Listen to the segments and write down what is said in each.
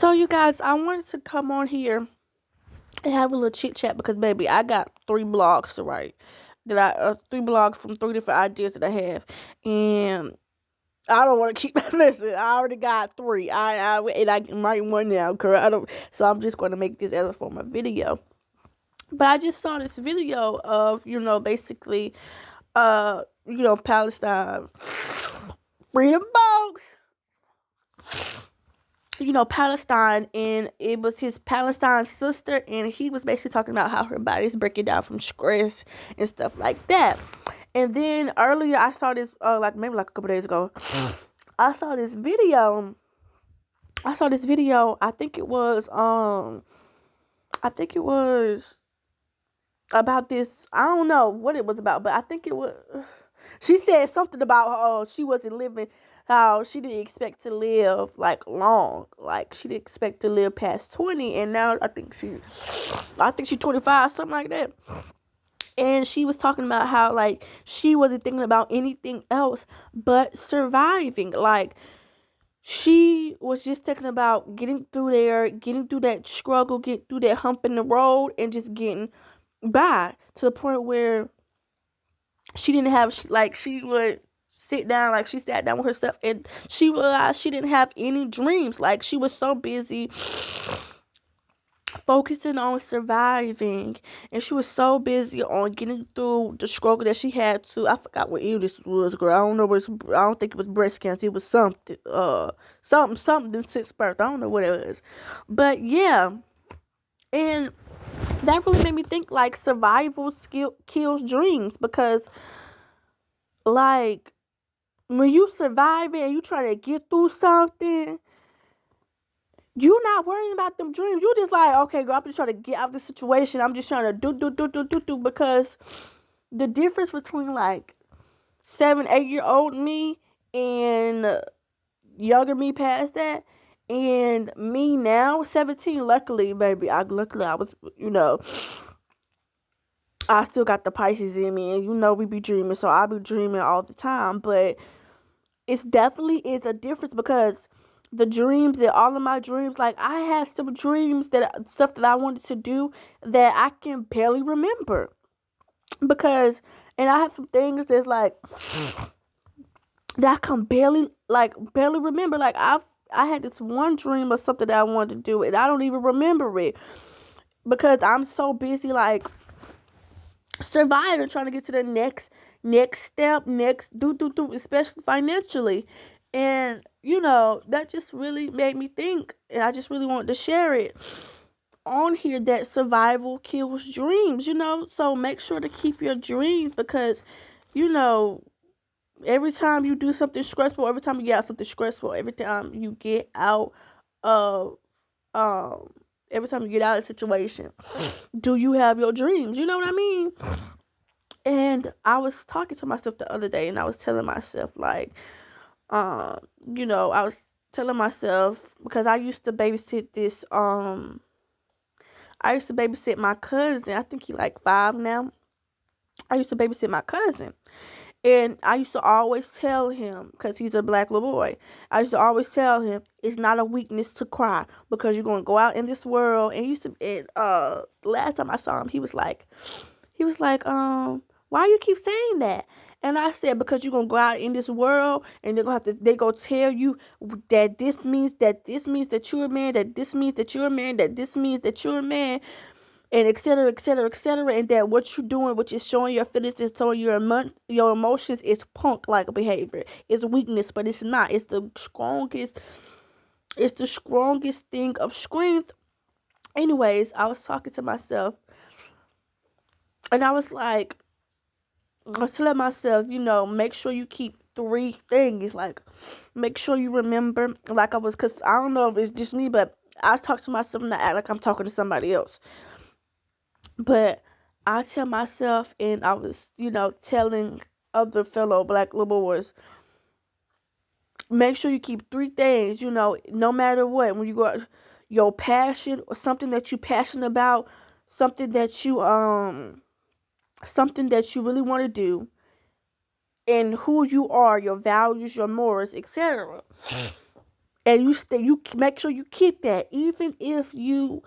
So, you guys, I wanted to come on here and have a little chit chat because, baby, I got 3 blogs to write. 3 blogs from 3 different ideas that I have, and I don't want to keep listen. I already got 3. I'm writing one now, correct? I don't. So I'm just going to make this as a form of video. But I just saw this video of basically Palestine freedom folks. Palestine, and it was his Palestine sister, and he was basically talking about how her body's breaking down from stress and stuff like that. And then earlier, I saw this, maybe a couple days ago, I saw this video. I think it was about this. I don't know what it was about, but I think it was. She said something about how she wasn't living, how she didn't expect to live long, like she didn't expect to live past 20, and now I think she's 25, something like that. And she was talking about how she wasn't thinking about anything else but surviving. Like she was just thinking about getting through that struggle, getting through that hump in the road, and just getting by to the point where she didn't have she would sit down, she sat down with her stuff, and she realized she didn't have any dreams. Like she was so busy focusing on surviving, and she was so busy on getting through the struggle that she had to. I forgot what illness it was, girl. I don't know what I don't think it was breast cancer. It was something since birth. I don't know what it was, but yeah. And that really made me think survival kills dreams, because when you survive and you try to get through something, you not worrying about them dreams. You just okay, girl, I'm just trying to get out of the situation. I'm just trying to do, because the difference between 7, 8-year-old me and younger me past that, and me now, 17, luckily, baby, I was, I still got the Pisces in me, and we be dreaming, so I be dreaming all the time. But it's definitely is a difference, because the dreams, and all of my dreams, I had some dreams, that stuff that I wanted to do that I can barely remember, and I have some things that's that I can barely remember. I had this one dream of something that I wanted to do, and I don't even remember it, because I'm so busy surviving, trying to get to the next step, especially financially. And that just really made me think, and I just really wanted to share it on here, that survival kills dreams. So make sure to keep your dreams, because every time you do something stressful, every time you get out something stressful, every time you get out of every time you get out of a situation, do you have your dreams? You know what I mean? And I was talking to myself the other day, and I was telling myself I was telling myself, because I used to babysit my cousin. I think he 5 now. I used to babysit my cousin. And I used to always tell him, because he's a black little boy, I used to always tell him, it's not a weakness to cry, because you're going to go out in this world. And the last time I saw him, he was like, why you keep saying that? And I said, because you're going to go out in this world, and they're going to tell you that this means that you're a man, that this means that you're a man, that this means that you're a man, and et cetera, et cetera, et cetera. And that what you're doing, which is showing your feelings and showing your emotions, is punk-like behavior. It's weakness, but it's not. It's the strongest thing of strength. Anyways, I was talking to myself, and I was telling myself, make sure you keep 3 things. Make sure you remember, because I don't know if it's just me, but I talk to myself and I act like I'm talking to somebody else. But I tell myself, and I was, telling other fellow black little boys, make sure you keep 3 things, no matter what. When you go out, your passion, or something that you're passionate about, something that you really want to do, and who you are, your values, your morals, etc. And you make sure you keep that, even if you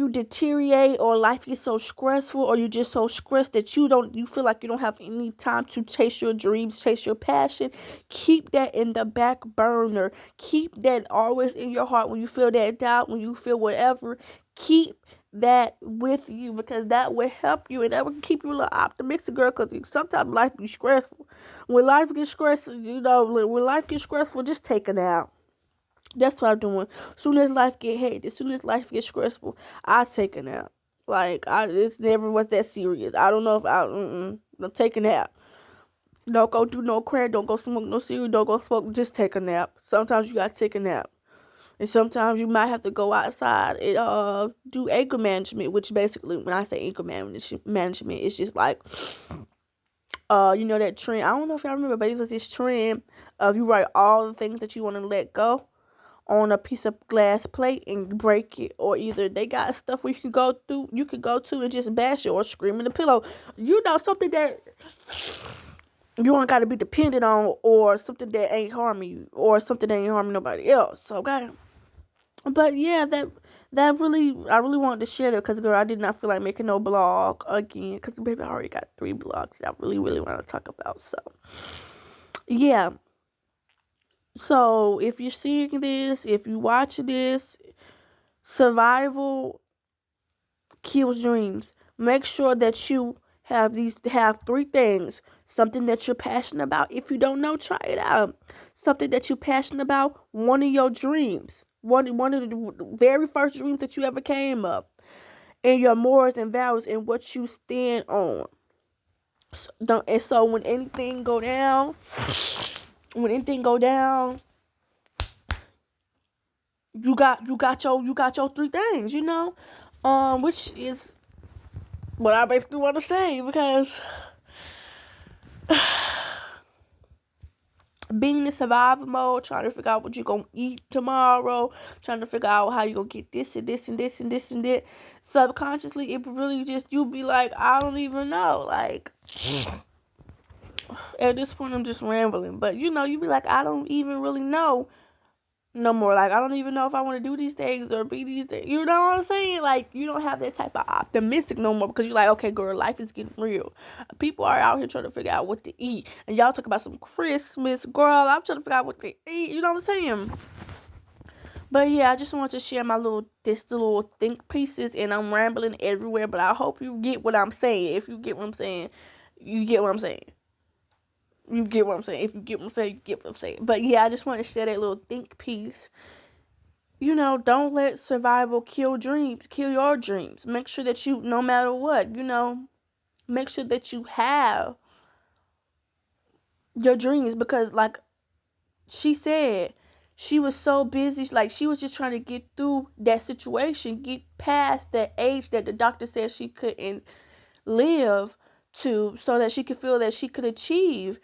deteriorate or life gets so stressful or you're just so stressed that you feel like you don't have any time to chase your dreams, chase your passion. Keep that in the back burner. Keep that always in your heart when you feel that doubt, when you feel whatever. Keep that with you, because that will help you and that will keep you a little optimistic, girl, because sometimes life be stressful. When life gets stressful, just take a nap. That's what I'm doing. Soon as life get hectic, soon as life gets stressful, I take a nap. Like, it's never was that serious. I don't know if I'm taking a nap. Don't go do no crack. Don't go smoke no cigarette. Don't go smoke. Just take a nap. Sometimes you gotta take a nap, and sometimes you might have to go outside and do anger management. Which basically, when I say anger management, it's just like that trend. I don't know if y'all remember, but it was this trend of you write all the things that you want to let go on a piece of glass plate and break it, or either they got stuff where you could go to and just bash it or scream in the pillow. Something that you don't got to be dependent on, or something that ain't harming you, or something that ain't harming nobody else. Okay, but yeah, that really, I really wanted to share that because, girl, I did not feel like making no blog again because, baby, I already got 3 blogs that I really, really want to talk about. So yeah. So if you're seeing this, if you watching this, survival kills dreams. Make sure that you have 3 things. Something that you're passionate about. If you don't know, try it out. Something that you're passionate about. One of your dreams. One of the very first dreams that you ever came up. And your morals and values and what you stand on. So when anything go down, you got your 3 things, which is what I basically want to say, because being in survival mode, trying to figure out what you're going to eat tomorrow, trying to figure out how you're going to get this and this and this and this and that, subconsciously, it really just, you'll be like, I don't even know, like, at this point, I'm just rambling, but, you be like, I don't even really know no more. Like, I don't even know if I want to do these things or be these things. You know what I'm saying? Like, you don't have that type of optimistic no more, because you're like, okay, girl, life is getting real. People are out here trying to figure out what to eat. And y'all talk about some Christmas. Girl, I'm trying to figure out what to eat. You know what I'm saying? But yeah, I just want to share my little think pieces, and I'm rambling everywhere, but I hope you get what I'm saying. If you get what I'm saying, you get what I'm saying. You get what I'm saying. If you get what I'm saying, you get what I'm saying. But yeah, I just want to share that little think piece. Don't let survival kill your dreams. Make sure that you, no matter what, make sure that you have your dreams, because like she said, she was so busy, like she was just trying to get through that situation, get past that age that the doctor said she couldn't live to, so that she could feel that she could achieve.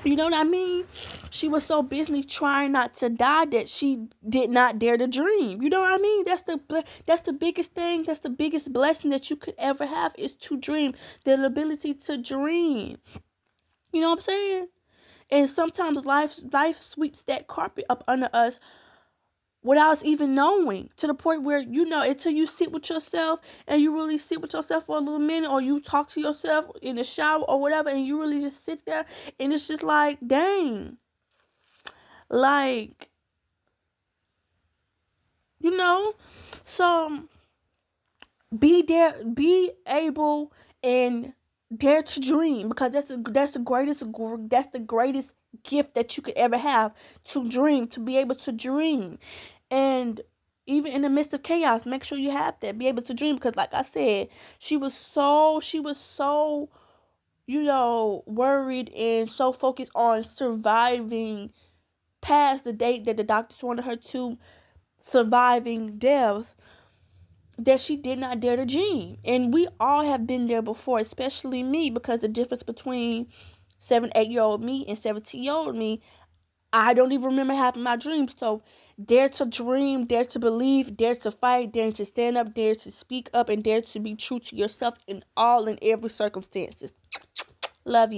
You know what I mean? She was so busy trying not to die that she did not dare to dream. You know what I mean? That's the biggest thing. That's the biggest blessing that you could ever have, is to dream. The ability to dream. You know what I'm saying? And sometimes life sweeps that carpet up under us without us even knowing, to the point where, until you sit with yourself, and you really sit with yourself for a little minute, or you talk to yourself in the shower or whatever, and you really just sit there, and it's just like, dang, like, so be able and dare to dream, because that's the greatest gift that you could ever have, to dream, to be able to dream. And even in the midst of chaos, make sure you have that, be able to dream, because like I said, she was so worried and so focused on surviving past the date that the doctors wanted her to, surviving death, that she did not dare to dream. And we all have been there before, especially me, because the difference between 8-year-old me and 17-year-old me, I don't even remember having my dreams. So dare to dream, dare to believe, dare to fight, dare to stand up, dare to speak up, and dare to be true to yourself in all and every circumstances. Love you.